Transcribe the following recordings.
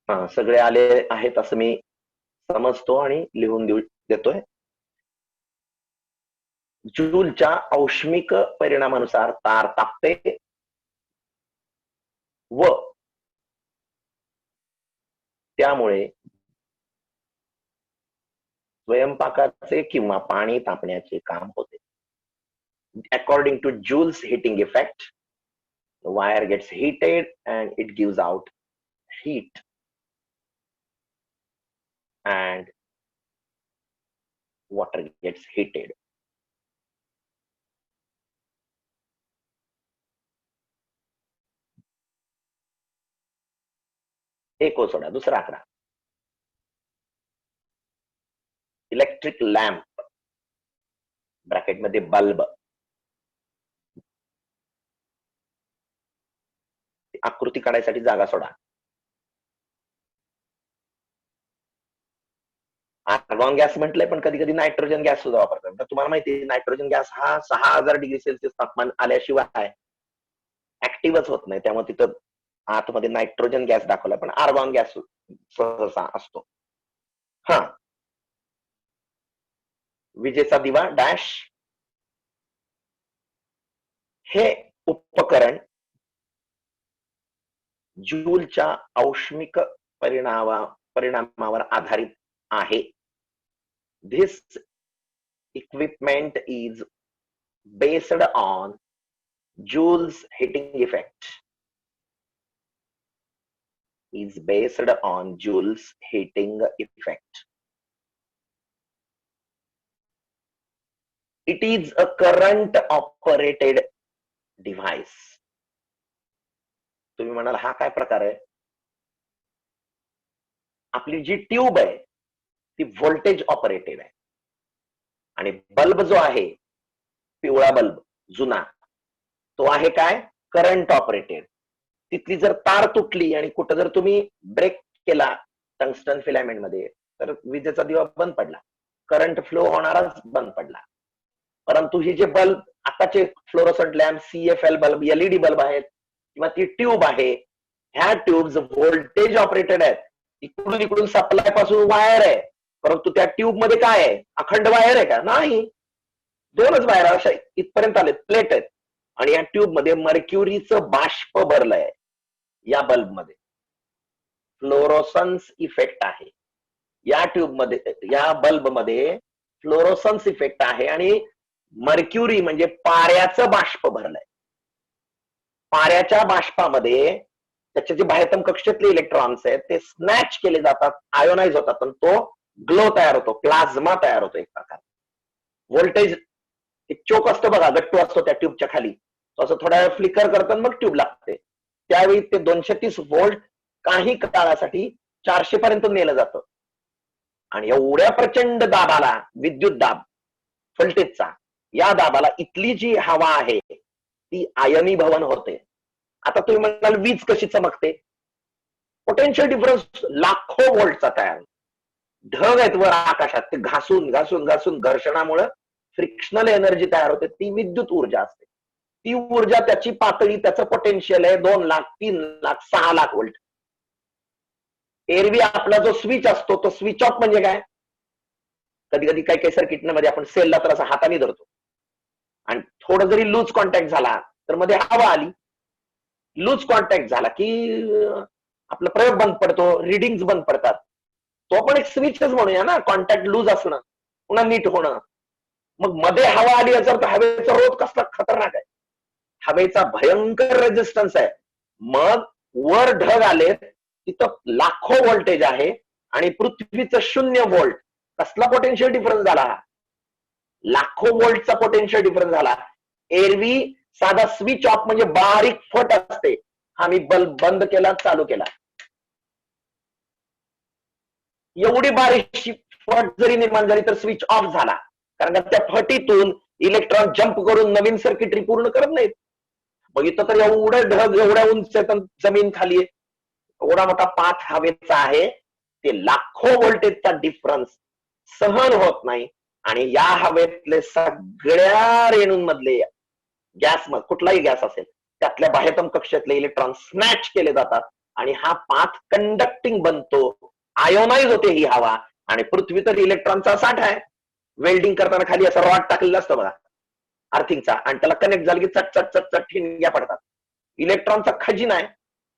सगळे आले आहेत असं मी समजतो आणि लिहून देतोय. जूलच्या औष्मिक परिणामानुसार तार तापते व त्यामुळे स्वयंपाकाचे किंवा पाणी तापण्याचे काम होते. According to Joule's heating effect, the wire gets heated and it gives out heat, and water gets heated. एक हो सोडा, दुसरा आकडा. इलेक्ट्रिक लॅम्प ब्रॅकेट मध्ये बल्ब, आकृती काढायसाठी जागा सोडा. आर्गॉन गॅस म्हटलंय, पण कधी कधी नायट्रोजन गॅस सुद्धा वापरतात. तर तुम्हाला माहिती आहे नायट्रोजन गॅस हा 6000 डिग्री सेल्सिअस तापमान आल्याशिवाय ऍक्टिव्हच होत नाही. त्यामुळे तिथं आतमध्ये नायट्रोजन गॅस दाखवला, पण आर्गॉन गॅस सहसा असतो. हा, विजेचा दिवा डॅश हे उपकरण जूलच्या औष्मिक परिणामावर आधारित आहे. This equipment is based on Joule's heating effect. Is based on Joule's heating effect. It is a current operated device. तुम्ही म्हणाल हा काय प्रकार आहे? आपली जी ट्यूब आहे ती व्होल्टेज ऑपरेटेड आहे आणि बल्ब जो आहे पिवळा बल्ब जुना तो आहे काय करंट ऑपरेटेड. तिथली जर तार तुटली आणि कुठं जर तुम्ही ब्रेक केला टंगस्टन फिलामेंट मध्ये तर विजेचा दिवा बंद पडला, करंट फ्लो होणारच बंद पडला. परंतु ही जे बल्ब आताचे fluorescent lamp CFL bulb LED bulb आहेत किंवा ती ट्यूब आहे, ह्या ट्यूब्स व्होल्टेज ऑपरेटेड आहेत. इकडून इकडून सप्लाय पासून वायर आहे, परंतु त्या ट्यूब मध्ये काय आहे अखंड वायर आहे का? नाही, दोनच वायर अशा इथपर्यंत आले प्लेट आहेत आणि या ट्यूब मध्ये मर्क्युरीचं बाष्प भरलंय. या बल्ब मध्ये फ्लोरोसन्स इफेक्ट आहे. या ट्यूब मध्ये या बल्ब मध्ये फ्लोरोसन्स इफेक्ट आहे आणि मर्क्युरी म्हणजे पाऱ्याचं बाष्प भरलंय. पाऱ्याच्या बाष्पामध्ये त्याचे जे बाह्यतम कक्षेतले इलेक्ट्रॉन्स आहेत ते स्नॅच केले जातात, आयोनाइज होतात आणि तो ग्लो तयार होतो, प्लाझ्मा तयार होतो. एक प्रकार व्होल्टेज एक चोक असतो बघा, गट्टू असतो त्या ट्यूबच्या खाली, तो असं थोड्या वेळ फ्लिकर करतो मग ट्यूब लागते. त्यावेळी ते 230 व्होल्ट काही काळासाठी 400 पर्यंत नेलं जातं आणि एवढ्या प्रचंड दाबाला, विद्युत दाब व्होल्टेजचा, या दाबाला इथली जी हवा आहे ती आयनीभवन होते. आता तुम्ही म्हणाल वीज कशी चमकते? पोटेन्शियल डिफरन्स लाखो व्होल्टचा तयार, ढग आहेत वर आकाशात, ते घासून घासून घासून घर्षणामुळे फ्रिक्शनल एनर्जी तयार होते, ती विद्युत ऊर्जा असते. ती ऊर्जा त्याची पातळी, त्याचं पोटेन्शियल आहे 2 लाख 3 लाख 6 लाख व्होल्ट. एरवी आपला जो स्विच असतो तो स्विच ऑफ म्हणजे काय? कधी कधी काही काही सर्किटमध्ये आपण सेलला तर असं हाताने धरतो आणि थोडं जरी लूज कॉन्टॅक्ट झाला तर मध्ये हवा आली, लूज कॉन्टॅक्ट झाला की आपला प्रयोग बंद पडतो, रिडिंग बंद पडतात. तो पण एक स्विचच म्हणूया ना, कॉन्टॅक्ट लूज असणं पुन्हा नीट होणं. मग मध्ये हवा आली याचा अर्थ हवेचा रोध कसला खतरनाक आहे, हवेचा भयंकर रेजिस्टन्स आहे. मग वर ढग आले तिथं लाखो व्होल्टेज आहे आणि पृथ्वीचं 0 व्होल्ट, कसला पोटेन्शियल डिफरन्स झाला हा? लाखो व्होल्टचा पोटेन्शियल डिफरन्स झाला. एरवी साधा स्विच ऑफ म्हणजे बारीक फट असते, हा मी बल्ब बंद केला चालू केला, एवढी बारीकशी फट जरी निर्माण झाली तर स्विच ऑफ झाला, कारण त्या फटीतून इलेक्ट्रॉन जम्प करून नवीन सर्किटरी पूर्ण करत नाहीत. मग इथं तर एवढं ढग एवढ्या उंच जमीन खाली आहे, एवढा मोठा पाथ हवेचा आहे, ते लाखो व्होल्टेजचा डिफरन्स सहन होत नाही आणि या हवेतले सगळ्या रेणूंमधले गॅस, कुठलाही गॅस असेल त्यातल्या बाह्यतम कक्षातले इलेक्ट्रॉन स्नॅच केले जातात आणि हा पाथ कंडक्टिंग बनतो, आयोनाइज होते ही हवा, आणि पृथ्वी तर इलेक्ट्रॉनचा साठा आहे. वेल्डिंग करताना खाली असं रॉड टाकलेलं असतं बघा अर्थिंगचा, आणि त्याला कनेक्ट झालं की चट चट चट चट ठिणग्या पडतात. इलेक्ट्रॉनचा खजिना आहे,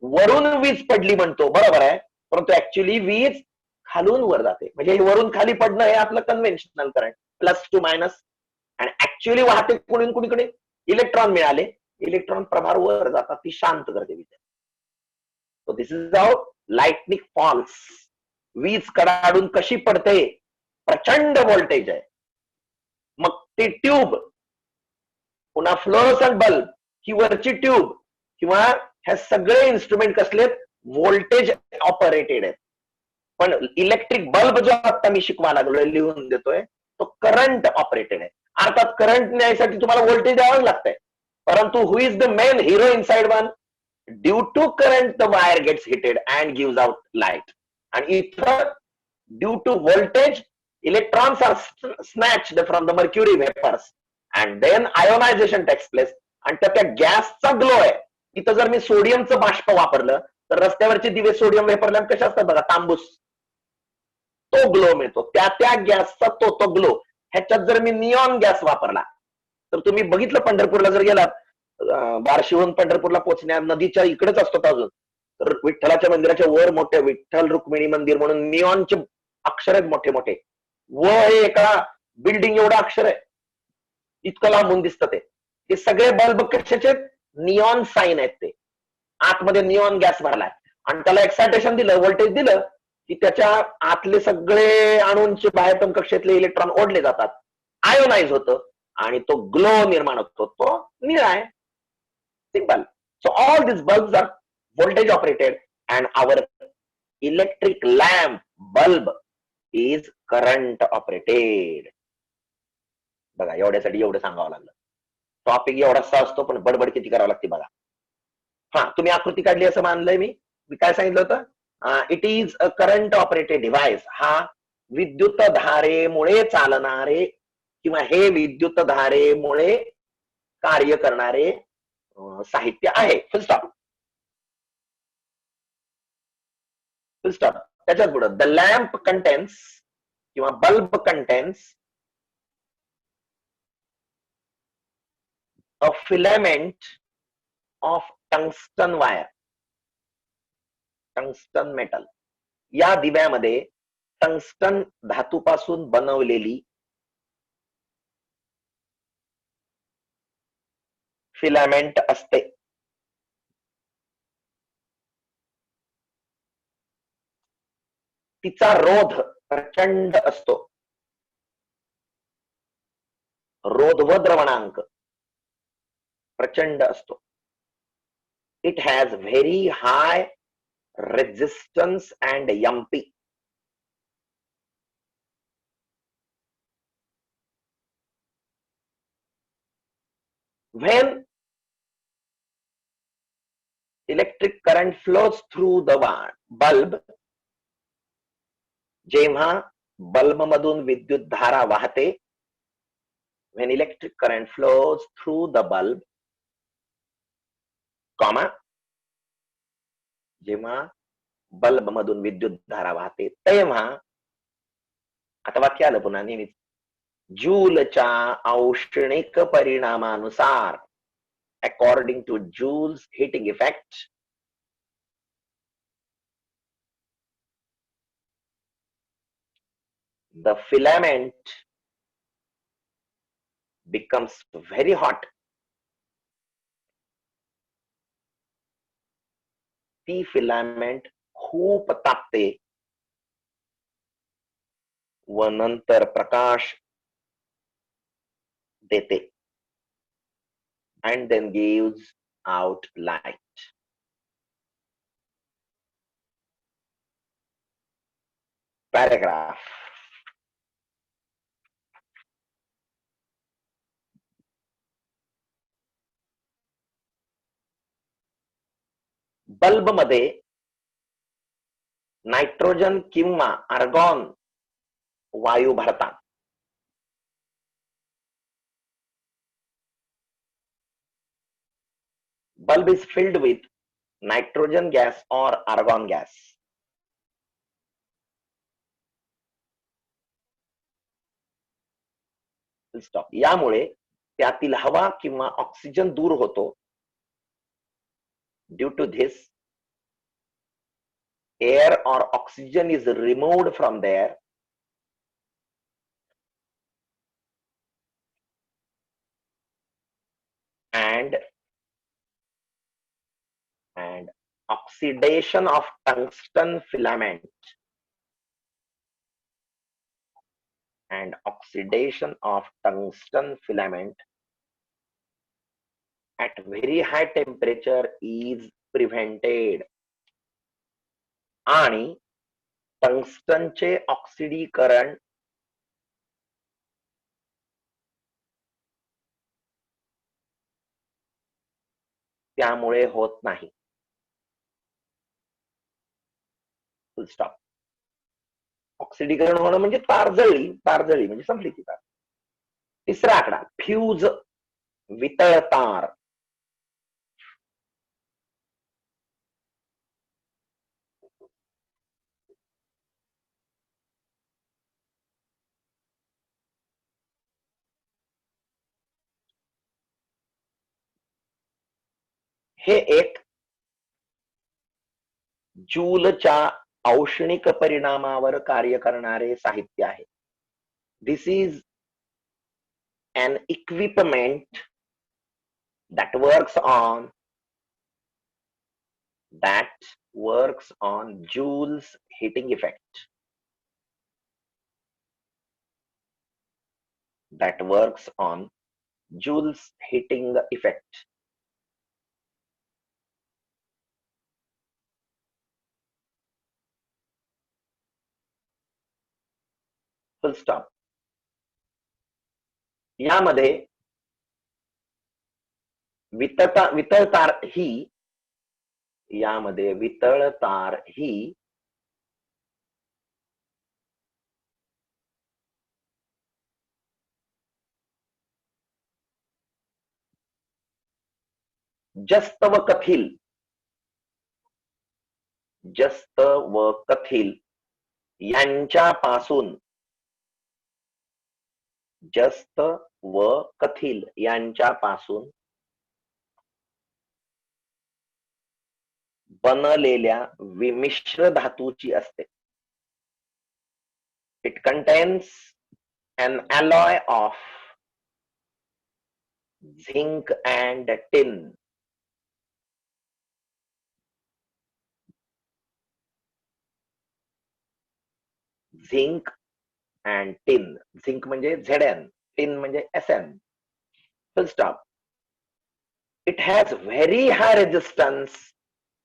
वरून वीज पडली म्हणतो, बरोबर आहे, परंतु ऍक्च्युली वीज खालून वर जाते. म्हणजे हे वरून खाली पडणं हे आपलं conventional current, plus two minus. आणि ऍक्च्युअली वाहते कुणी कुणीकडे, इलेक्ट्रॉन मिळाले, इलेक्ट्रॉन प्रभार वर जातात, ती शांत करते विद्या. So this is how lightning falls. वीज कडाडून कशी पडते, प्रचंड व्होल्टेज आहे. मग ती ट्यूब, पुन्हा फ्लोरोसंट बल्ब, ही वरची ट्यूब, किंवा हे सगळे इन्स्ट्रुमेंट कसले, व्होल्टेज ऑपरेटेड आहेत. पण इलेक्ट्रिक बल्ब जो आता मी शिकवा लागलोय, लिहून देतोय, तो करंट ऑपरेटेड आहे. अर्थात करंट न्यायसाठी तुम्हाला व्होल्टेज द्यावंच लागतंय, परंतु who is the main hero inside one, due to current the wire gets heated and gives out light. आणि इथं due to voltage electrons are snatched from the mercury vapours and then ionisation takes place. आणि त्या गॅसचा glow आहे. इथं जर मी सोडियमचं बाष्प वापरलं तर रस्त्यावरचे दिवे सोडियम वेपरलॅम्प कसे असतात बघा, तांबूस, तो ग्लो मिळतो. त्या गॅसचा तो ग्लो. ह्याच्यात जर मी निऑन गॅस वापरला तर तुम्ही बघितलं, पंढरपूरला जर गेलात, बार्शीहून पंढरपूरला पोहोचण्या नदीच्या इकडेच असतो अजून, तर विठ्ठलाच्या मंदिराच्या वर मोठे विठ्ठल रुक्मिणी मंदिर म्हणून निऑनचे अक्षर आहेत मोठे मोठे. व हे एका बिल्डिंग एवढं अक्षर आहे, इतकं लांबून दिसतं ते. हे सगळे बल्ब कशाचे, निऑन साईन आहेत ते. आतमध्ये निऑन गॅस भरलाय आणि त्याला एक्सायटेशन दिलं, व्होल्टेज दिलं, की त्याच्या आतले सगळे अणूंचे बाह्यतम कक्षेतले इलेक्ट्रॉन ओढले जातात, आयोनाइज होतं, आणि तो ग्लो निर्माण होतो, तो निळा आहे. Simple. So all this bulbs are voltage operated and our electric lamp bulb is current operated. बघा, एवढ्यासाठी एवढं सांगावं लागलं. टॉपिक एवढासा असतो पण बडबड किती करावं लागते बघा. हा, तुम्ही आकृती काढली असं मानलंय मी काय सांगितलं होतं, it is a current operated device. हा विद्युत धारेमुळे चालणारे किंवा हे विद्युत धारेमुळे कार्य करणारे साहित्य आहे. फुल स्टॉप. फुल स्टॉप. त्याच्यात पुढे द लॅम्प कंटेन्स किंवा bulb contains a filament of tungsten wire. Tungsten metal. या दिव्यामध्ये टंगस्टन धातूपासून बनवलेली फिलामेंट असते. तिचा रोध प्रचंड असतो. रोध व द्रवणांक प्रचंड असतो. It has very high resistance and amphi. when electric current flows through the bulb, जेव्हा बल्ब मधून विद्युत धारा वाहते, when electric current flows through the bulb, comma, जेव्हा बल्ब मधून विद्युत धारा वाहते तेव्हा, आता वाक्य आलं पुन्हा नेहमीच, जूलच्या औष्णिक परिणामानुसार, according to Joule's heating effect, the filament becomes very hot. ती फिलामेंट खूप तापते व नंतर प्रकाश देते, and then gives out light. Paragraph. Bulb मध्ये नायट्रोजन किंवा आर्गॉन वायू भरतात. Bulb is filled with nitrogen gas और आर्गॉन गॅस. स्टॉप. यामुळे त्यातील हवा किंवा ऑक्सिजन दूर होतो. Due to this air or oxygen is removed from there and oxidation of tungsten filament and oxidation of tungsten filament at very high temperature is prevented. आणि टंगस्टनचे ऑक्सिडीकरण त्यामुळे होत नाही. फुल स्टॉप. ऑक्सिडीकरण होणं म्हणजे तार जळली म्हणजे संपली ती तार. तिसरा आकडा फ्यूज, वितळतार. हे एक जूलच्या औष्णिक परिणामावर कार्य करणारे साहित्य आहे. दिस is an equipment that works on Joule's heating effect. That works on Joule's heating effect. Full stop. यामध्ये वितळतार ही जस्त व कथिल यांच्यापासून बनलेल्या विमिश्र धातूची असते. It contains an alloy of zinc and tin. Zinc and tin. Zinc म्हणजे Zn, tin म्हणजे Sn. Full stop. It has very high resistance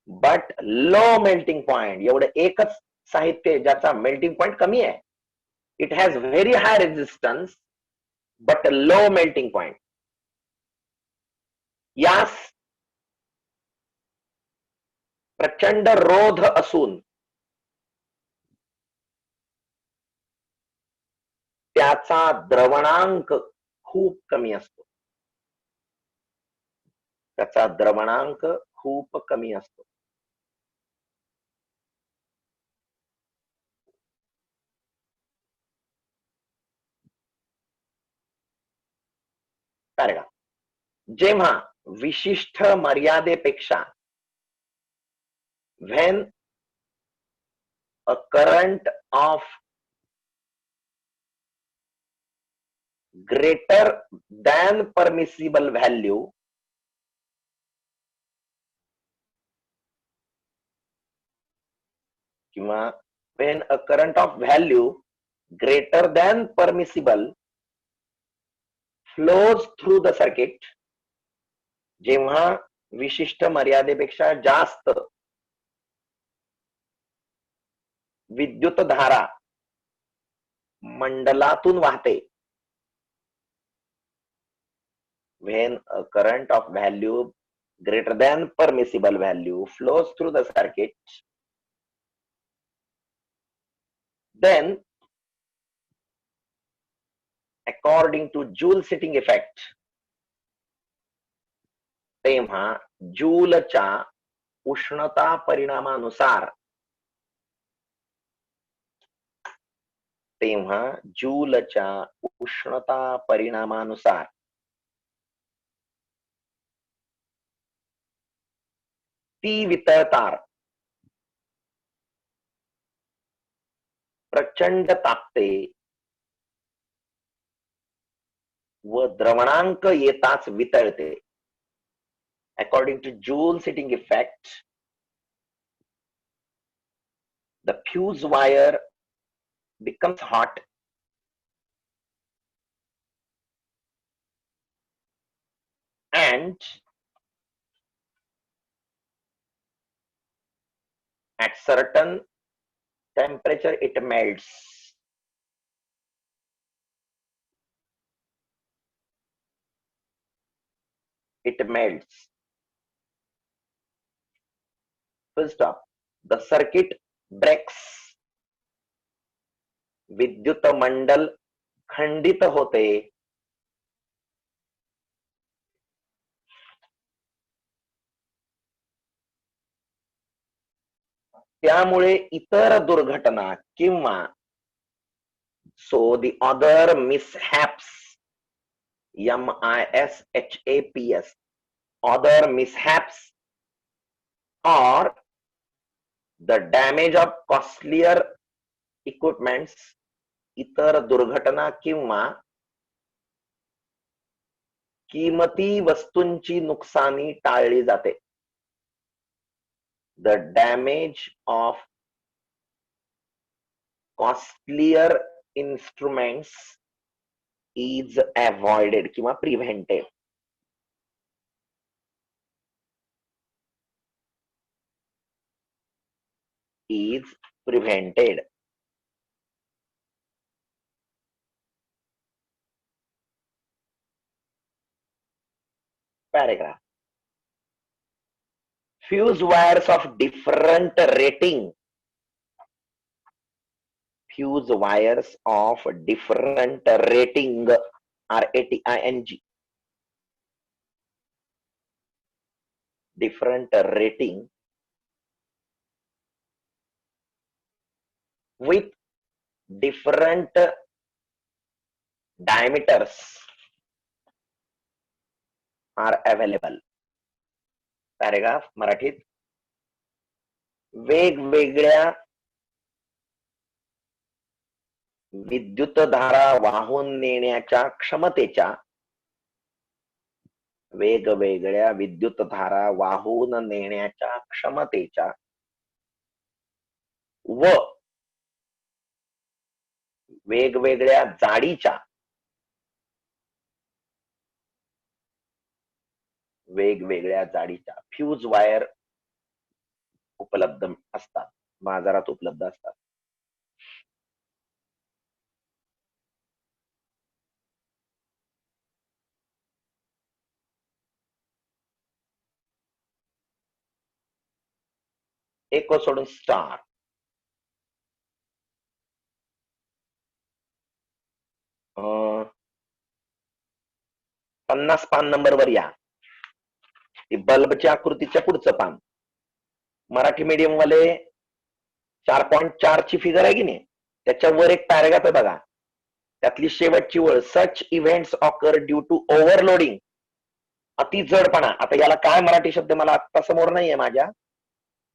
but low melting point. एवढं एकच साहित्य ज्याचा मेल्टिंग पॉइंट कमी आहे. It has very high resistance but low melting point. यास प्रचंड रोध असून त्याचा द्रवणांक खूप कमी असतो. का जेव्हा विशिष्ट मर्यादेपेक्षा when a current of greater than permissible value किंवा when a current of value greater than permissible flows through the circuit, जेव्हा विशिष्ट मर्यादेपेक्षा जास्त विद्युत धारा मंडलातून वाहते, when a current of value greater than permissible value flows through the circuit, then according to Joule's heating effect, तेव्हा जूलच्या उष्णता परिणामानुसार, तेव्हा जूलच्या उष्णता परिणामानुसार ती वितळतार प्रचंड तापते व द्रवणांक येताच वितळते. According to Joule's heating effect, the fuse wire becomes hot and at certain temperature it melts. It melts. Full stop. The circuit breaks. विद्युत मंडल खंडित होते. त्यामुळे इतर दुर्घटना किंवा so the other mishaps, mishaps, other mishaps or the damage of costlier equipments, इतर दुर्घटना किंवा किमती वस्तूंची नुकसानी टाळली जाते. The damage of costlier instruments is avoided किंवा prevented. Is prevented. Paragraph. Fuse wires of different rating. Fuse wires of different rating, rating, different rating with different diameters are available. Paragraph मराठीत. वेगवेगळ्या विद्युतधारा वाहून नेण्याच्या क्षमतेच्या, वेगवेगळ्या विद्युतधारा वाहून नेण्याच्या क्षमतेच्या व वेगवेगळ्या जाडीच्या, वेगवेगळ्या जाडीच्या फ्यूज वायर उपलब्ध असतात, बाजारात उपलब्ध असतात. एक सोडून स्टार. 50 पान नंबर वर या. बल्बच्या आकृतीच्या पुढचं पान. मराठी मीडियम वाले 4.4 ची फिगर आहे की नाही, त्याच्यावर एक पॅराग्राफ आहे बघा, त्यातली शेवटची वळ, such events occur due to overloading, अति जडपणा. आता याला काय मराठी शब्द मला आता समोर नाहीये माझ्या,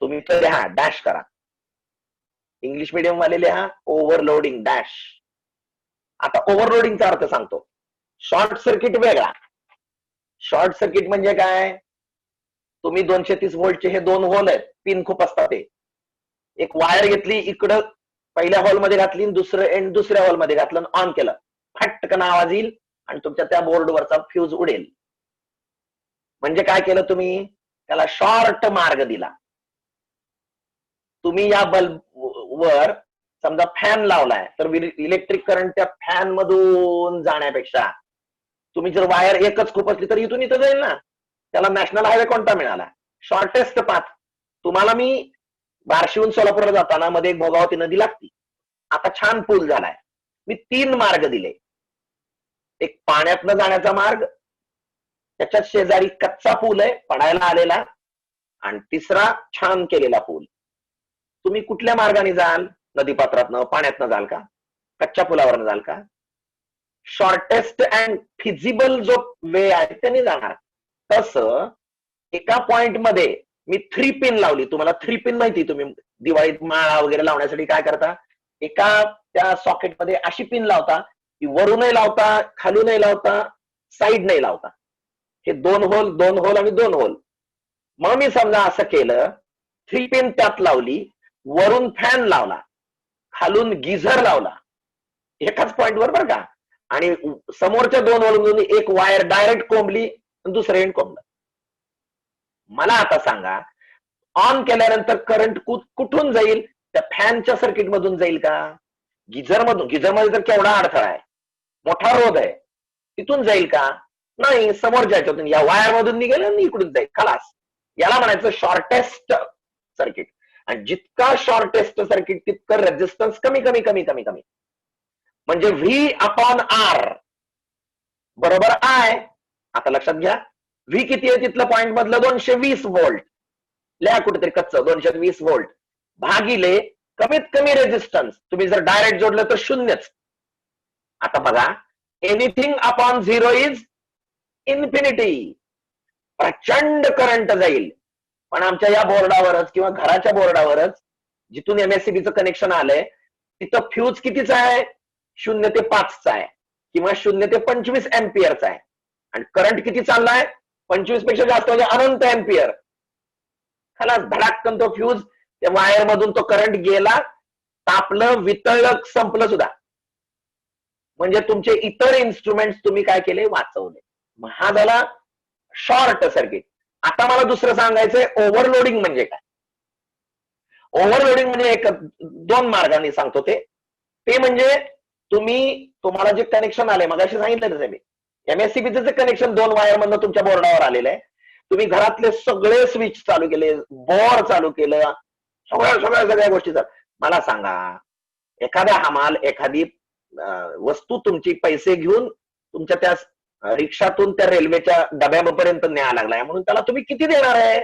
तुम्ही तर लिहा, डॅश करा. इंग्लिश मीडियम वाले लिहा ओव्हरलोडिंग डॅश. आता ओव्हरलोडिंगचा अर्थ सांगतो. शॉर्ट सर्किट वेगळा. शॉर्ट सर्किट म्हणजे काय, तुम्ही 230 व्होल्टचे हे 2 होल आहेत, पिन खूप असतात ते, एक वायर घेतली, इकडं पहिल्या हॉलमध्ये घातली, दुसरं एंड दुसऱ्या हॉलमध्ये घातलं, ऑन केलं, फटकन आवाज येईल आणि तुमच्या त्या बोर्डवरचा फ्यूज उडेल. म्हणजे काय केलं तुम्ही, त्याला शॉर्ट मार्ग दिला. तुम्ही या बल्ब वर समजा फॅन लावलाय, तर इलेक्ट्रिक करंट त्या फॅन मधून जाण्यापेक्षा तुम्ही जर वायर एकच खूप असली तर इथून इथं जाईल ना. त्याला नॅशनल हायवे कोणता मिळाला, शॉर्टेस्ट पाथ. तुम्हाला मी बार्शीहून सोलापूरला जाताना मध्ये एक भोगावती नदी लागती, आता छान पूल झालाय, मी 3 मार्ग दिले. एक पाण्यातनं जाण्याचा मार्ग, त्याच्यात शेजारी कच्चा पूल आहे पडायला आलेला, आणि तिसरा छान केलेला पूल. तुम्ही कुठल्या मार्गाने जाल? नदीपात्रातनं, पाण्यातनं जाल का? कच्च्या पुलावरनं जाल का? शॉर्टेस्ट अँड फिजिबल जो वे आहे त्याने जाणार. तसं एका पॉइंट मध्ये मी 3 पिन लावली. तुम्हाला 3 पिन माहिती, तुम्ही दिवाळीत माळा वगैरे लावण्यासाठी काय करता? एका त्या सॉकेटमध्ये अशी पिन लावता की वरूनही लावता, खालूनही लावता, साईड नाही लावता. हे 2 होल आणि 2 होल. मग मी समजा असं केलं, 3 पिन त्यात लावली, वरून फॅन लावला, खालून गिझर लावला एकाच पॉइंटवर बरं का, आणि समोरच्या 2 होलमधून एक वायर डायरेक्ट कोंबली आणि दुसरं एंड कोंबलं. मला आता सांगा, ऑन केल्यानंतर करंट कुठून जाईल? त्या फॅनच्या सर्किट मधून जाईल का? गिझर मधून? गिझरमध्ये तर केवढा अडथळा आहे, मोठा रोध आहे, तिथून जाईल का? नाही, समोरच्या ह्याच्यातून या वायर मधून निघेल आणि इकडून जाईल, खलास. याला म्हणायचं शॉर्टेस्ट सर्किट. आणि जितका शॉर्टेस्ट सर्किट तितकं रेजिस्टन्स कमी कमी कमी कमी कमी. म्हणजे व्ही अपॉन आर बरोबर आय. आता लक्षात घ्या, व्ही किती आहे तिथलं पॉइंट मधलं? 220 व्होल्ट. लिहा कुठेतरी कच्च, 220 व्होल्ट भागिले कमीत कमी रेजिस्टन्स. तुम्ही जर डायरेक्ट जोडलं तर शून्यच. आता बघा, anything upon zero is infinity. प्रचंड करंट जाईल. पण आमच्या या बोर्डावरच किंवा घराच्या बोर्डावरच जिथून एमएससीबीचं कनेक्शन आलंय तिथं फ्यूज कितीचा आहे? 0 ते 5 चा आहे किंवा 0 ते 25 एम्पियरचा आहे. आणि करंट किती चाललाय? 25 पेक्षा जास्त, म्हणजे अनंत एम्पियर. खलास, धडाक्कन तो फ्यूज त्या वायर मधून तो करंट गेला, तापलं, वितळलं, संपलं सुद्धा. म्हणजे तुमचे इतर इन्स्ट्रुमेंट तुम्ही काय केले? वाचवले. मग हा झाला शॉर्ट सर्किट. आता मला दुसरं सांगायचंय, ओव्हरलोडिंग म्हणजे काय? ओव्हरलोडिंग म्हणजे 2 मार्गाने सांगतो ते म्हणजे तुम्हाला जे कनेक्शन आले, मगाशी सांगितलं मी, एमएससीबीचं कनेक्शन 2 वायर मधनं तुमच्या बोर्डावर आलेलं आहे. तुम्ही घरातले सगळे स्विच चालू केले, बोर चालू केलं, सगळ्या गोष्टी. मला सांगा, एखादा हमाल एखादी वस्तू तुमची पैसे घेऊन तुमच्या त्या रिक्षातून त्या रेल्वेच्या डब्यापर्यंत न्यायला लागलाय, म्हणून त्याला तुम्ही किती देणार आहे?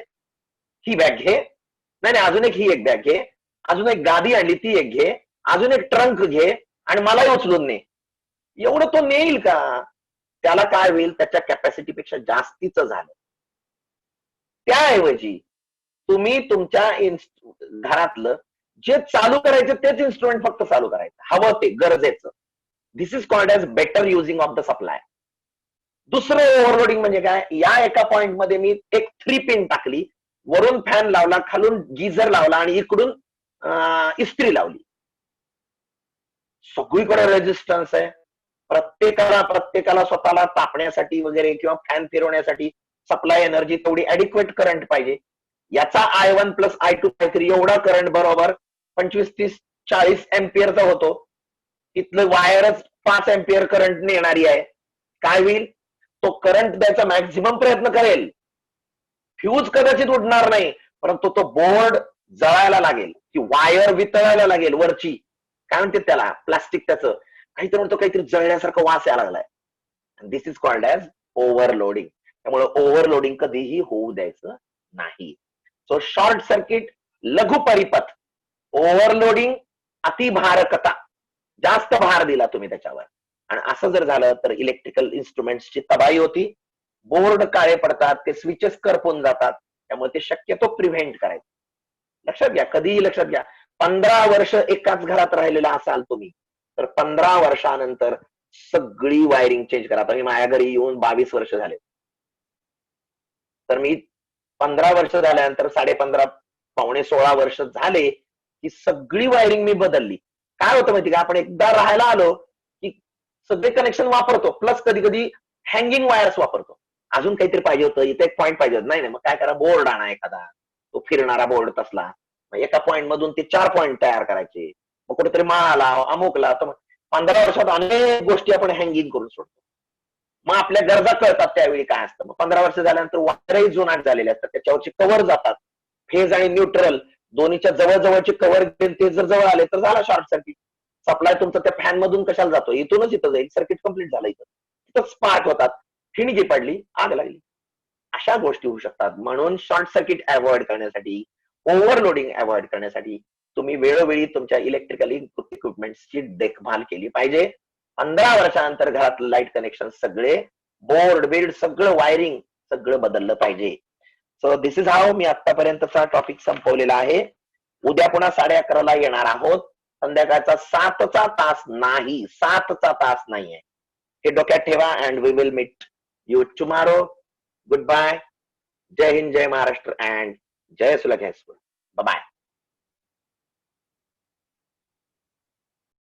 ही बॅग घे, नाही अजून एक, ही एक बॅग घे, अजून एक गादी आणली ती एक घे, अजून एक ट्रंक घे आणि मलाही उचलून ने. एवढं तो नेईल का? त्याला काय होईल? त्याच्या कॅपॅसिटीपेक्षा जास्तीचं झालं. त्याऐवजी तुम्ही तुमच्या घरातलं जे चालू करायचं तेच इन्स्ट्रुमेंट फक्त चालू करायचं, हवं ते, गरजेचं. This is called as better using of the supply. दुसरं ओव्हरलोडिंग म्हणजे काय? या एका पॉइंट मध्ये मी एक 3 पिन टाकली, वरून फॅन लावला, खालून गिझर लावला आणि इकडून इस्त्री लावली. सगळीकडे रेजिस्टन्स आहे. प्रत्येकाला स्वतःला तापण्यासाठी वगैरे किंवा फॅन फिरवण्यासाठी सप्लाय एनर्जी तेवढी ऍडिक्वेट करंट पाहिजे. याचा I1 प्लस I2 I3 एवढा करंट बरोबर 25, 30, 40 एम्पियरचा होतो. तिथलं वायरच 5 एम्पियर करंट नेणारी आहे. काय होईल? तो करंट द्यायचा मॅक्झिमम प्रयत्न करेल. फ्यूज कदाचित उडणार नाही, परंतु तो बोर्ड जळायला लागेल, ती वायर वितळायला लागेल वरची. काय म्हणते त्याला? प्लास्टिक, त्याचं काहीतरी म्हणतो, काहीतरी जळण्यासारखं वास यायला लागलाय. दिस इज कॉल्ड ऍज ओव्हरलोडिंग. त्यामुळे ओव्हरलोडिंग कधीही होऊ द्यायचं नाही. सो शॉर्ट सर्किट लघु परिपथ, ओव्हरलोडिंग अतिभारकता, जास्त भार दिला तुम्ही त्याच्यावर, आणि असं जर झालं तर इलेक्ट्रिकल इन्स्ट्रुमेंट्सची तबाही होती, बोर्ड काळे पडतात, ते स्विचेस करपून जातात. त्यामुळे ते शक्यतो प्रिव्हेंट करायचं. लक्षात घ्या, कधीही लक्षात घ्या. 15 वर्ष एकाच घरात राहिलेला असाल तुम्ही, तर 15 वर्षानंतर सगळी वायरिंग चेंज करा. आता मी माझ्या घरी येऊन 22 वर्ष झाले, तर मी 15 वर्ष झाल्यानंतर 15.5 पावणे 16 वर्ष झाले की सगळी वायरिंग मी बदलली. काय होतं माहिती का? आपण एकदा राहायला आलो की सगळे कनेक्शन वापरतो, प्लस कधी कधी हँगिंग वायर्स वापरतो. अजून काहीतरी पाहिजे होतं, इथे एक पॉईंट पाहिजे होतं, नाही मग काय करा, बोर्ड आणा एखादा, तो फिरणारा बोर्ड तसला. एका पॉईंट मधून ते 4 पॉईंट तयार करायचे, मग कुठेतरी माळाला अमुकला. तर 15 वर्षात अनेक गोष्टी आपण हँगिंग करून सोडतो. मग आपल्या गरजा कळतात त्यावेळी काय असतं. मग 15 वर्ष झाल्यानंतर वायरही जुनाट झालेले असतात, त्याच्यावरचे कव्हर जातात. फेज आणि न्यूट्रल दोन्हीच्या जवळजवळचे कव्हर ते जर जवळ आले तर झाला शॉर्ट सर्किट. सप्लाय तुमचा त्या फॅन मधून कशाला जातो? इथूनच इथं जाईल, सर्किट कंप्लीट झालं. इथं स्पार्क होतात, ठिणगी पडली, आग लागली. अशा गोष्टी होऊ शकतात. म्हणून शॉर्ट सर्किट अवॉइड करण्यासाठी, ओव्हरलोडिंग अवॉइड करण्यासाठी तुम्ही वेळोवेळी तुमच्या इलेक्ट्रिकल इक्विपमेंटची देखभाल केली पाहिजे. 15 वर्षानंतर घरात लाईट कनेक्शन सगळे, बोर्ड बिल्ड सगळं, वायरिंग सगळं बदललं पाहिजे. सो दिस इज हाऊ मी आतापर्यंतचा टॉपिक संपवलेला आहे. उद्या पुन्हा 11:30ला येणार आहोत. संध्याकाळचा 7चा तास नाही, 7चा तास नाहीये, हे डोक्यात ठेवा. And we will meet you tomorrow. Good bye. जय हिंद, जय महाराष्ट्र अँड जय सुलभ. बाय.